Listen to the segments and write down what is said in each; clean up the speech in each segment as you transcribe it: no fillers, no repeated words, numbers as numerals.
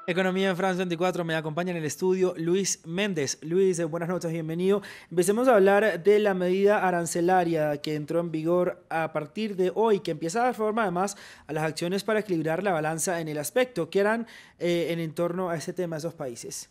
Economía en France 24, me acompaña en el estudio Luis Méndez. Luis, buenas noches, bienvenido. Empecemos a hablar de la medida arancelaria que entró en vigor a partir de hoy, que empieza a dar forma además a las acciones para equilibrar la balanza en el aspecto. ¿Qué harán en torno a ese tema esos países?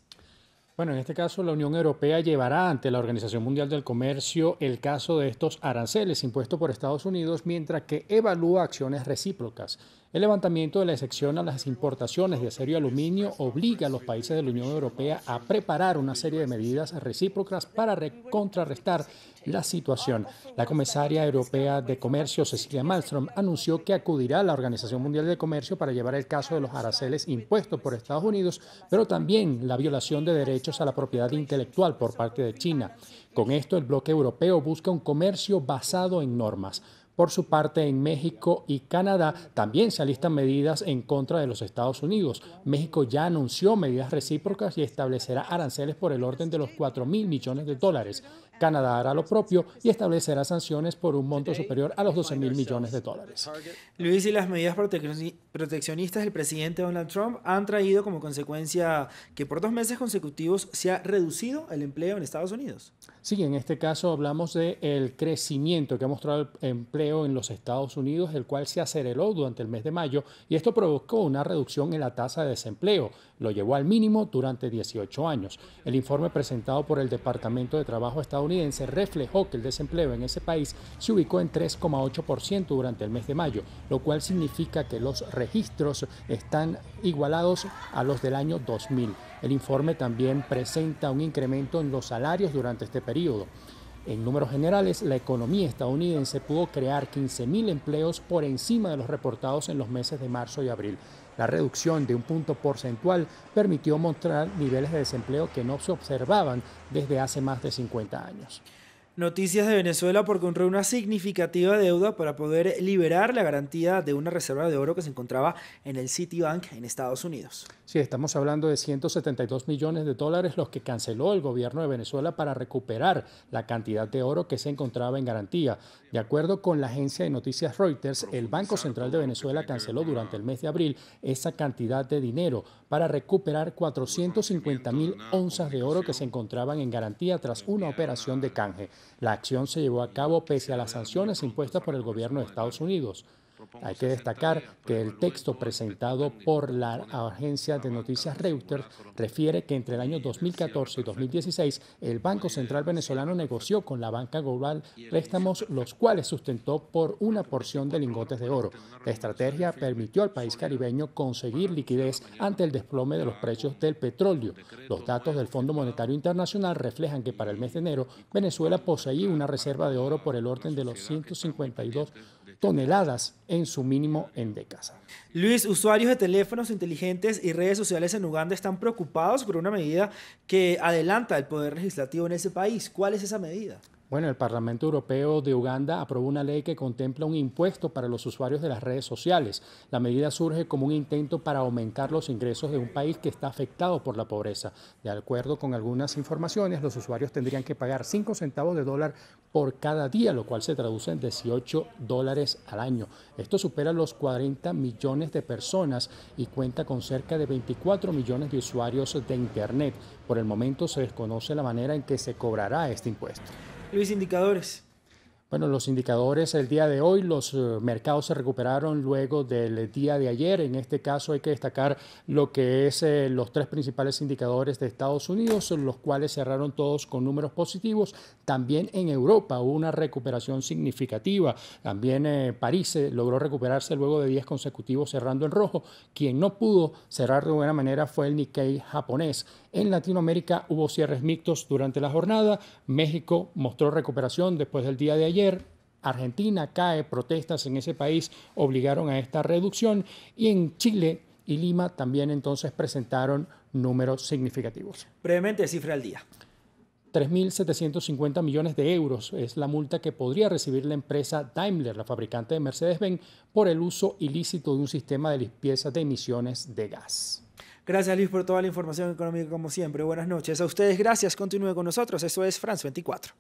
Bueno, en este caso la Unión Europea llevará ante la Organización Mundial del Comercio el caso de estos aranceles impuestos por Estados Unidos, mientras que evalúa acciones recíprocas. El levantamiento de la excepción a las importaciones de acero y aluminio obliga a los países de la Unión Europea a preparar una serie de medidas recíprocas para contrarrestar la situación. La comisaria europea de Comercio, Cecilia Malmström, anunció que acudirá a la Organización Mundial del Comercio para llevar el caso de los aranceles impuestos por Estados Unidos, pero también la violación de derechos a la propiedad intelectual por parte de China. Con esto, el bloque europeo busca un comercio basado en normas. Por su parte, en México y Canadá también se alistan medidas en contra de los Estados Unidos. México ya anunció medidas recíprocas y establecerá aranceles por el orden de los 4.000 millones de dólares. Canadá hará lo propio y establecerá sanciones por un monto superior a los 12.000 millones de dólares. Luis, y las medidas proteccionistas del presidente Donald Trump han traído como consecuencia que por 2 meses consecutivos se ha reducido el empleo en Estados Unidos. Sí, en este caso hablamos del crecimiento que ha mostrado el empleo en los Estados Unidos, el cual se aceleró durante el mes de mayo y esto provocó una reducción en la tasa de desempleo. Lo llevó al mínimo durante 18 años. El informe presentado por el Departamento de Trabajo estadounidense reflejó que el desempleo en ese país se ubicó en 3,8% durante el mes de mayo, lo cual significa que los registros están igualados a los del año 2000. El informe también presenta un incremento en los salarios durante este periodo. En números generales, la economía estadounidense pudo crear 15.000 empleos por encima de los reportados en los meses de marzo y abril. La reducción de un punto porcentual permitió mostrar niveles de desempleo que no se observaban desde hace más de 50 años. Noticias de Venezuela porque honró una significativa deuda para poder liberar la garantía de una reserva de oro que se encontraba en el Citibank en Estados Unidos. Sí, estamos hablando de 172 millones de dólares los que canceló el gobierno de Venezuela para recuperar la cantidad de oro que se encontraba en garantía. De acuerdo con la agencia de noticias Reuters, el Banco Central de Venezuela canceló durante el mes de abril esa cantidad de dinero para recuperar 450.000 onzas de oro que se encontraban en garantía tras una operación de canje. La acción se llevó a cabo pese a las sanciones impuestas por el gobierno de Estados Unidos. Hay que destacar que el texto presentado por la agencia de noticias Reuters refiere que entre el año 2014 y 2016 el Banco Central venezolano negoció con la banca global préstamos los cuales sustentó por una porción de lingotes de oro. La estrategia permitió al país caribeño conseguir liquidez ante el desplome de los precios del petróleo. Los datos del Fondo Monetario Internacional reflejan que para el mes de enero Venezuela poseía una reserva de oro por el orden de los 152 toneladas en su mínimo en décadas. Luis, usuarios de teléfonos inteligentes y redes sociales en Uganda están preocupados por una medida que adelanta el poder legislativo en ese país. ¿Cuál es esa medida? Bueno, el Parlamento Europeo de Uganda aprobó una ley que contempla un impuesto para los usuarios de las redes sociales. La medida surge como un intento para aumentar los ingresos de un país que está afectado por la pobreza. De acuerdo con algunas informaciones, los usuarios tendrían que pagar 5 centavos de dólar por cada día, lo cual se traduce en 18 dólares al año. Esto supera los 40 millones de personas y cuenta con cerca de 24 millones de usuarios de Internet. Por el momento se desconoce la manera en que se cobrará este impuesto. Luis, indicadores. Bueno, los indicadores el día de hoy, los mercados se recuperaron luego del día de ayer. En este caso hay que destacar lo que es los tres principales indicadores de Estados Unidos, los cuales cerraron todos con números positivos. También en Europa hubo una recuperación significativa. También París logró recuperarse luego de 10 consecutivos cerrando en rojo. Quien no pudo cerrar de buena manera fue el Nikkei japonés. En Latinoamérica hubo cierres mixtos durante la jornada. México mostró recuperación después del día de ayer. Argentina cae, protestas en ese país obligaron a esta reducción y en Chile y Lima también entonces presentaron números significativos. Brevemente, cifra al día. 3.750 millones de euros es la multa que podría recibir la empresa Daimler, la fabricante de Mercedes-Benz, por el uso ilícito de un sistema de limpieza de emisiones de gas. Gracias, Luis, por toda la información económica como siempre. Buenas noches. A ustedes, gracias. Continúe con nosotros. Esto es France 24.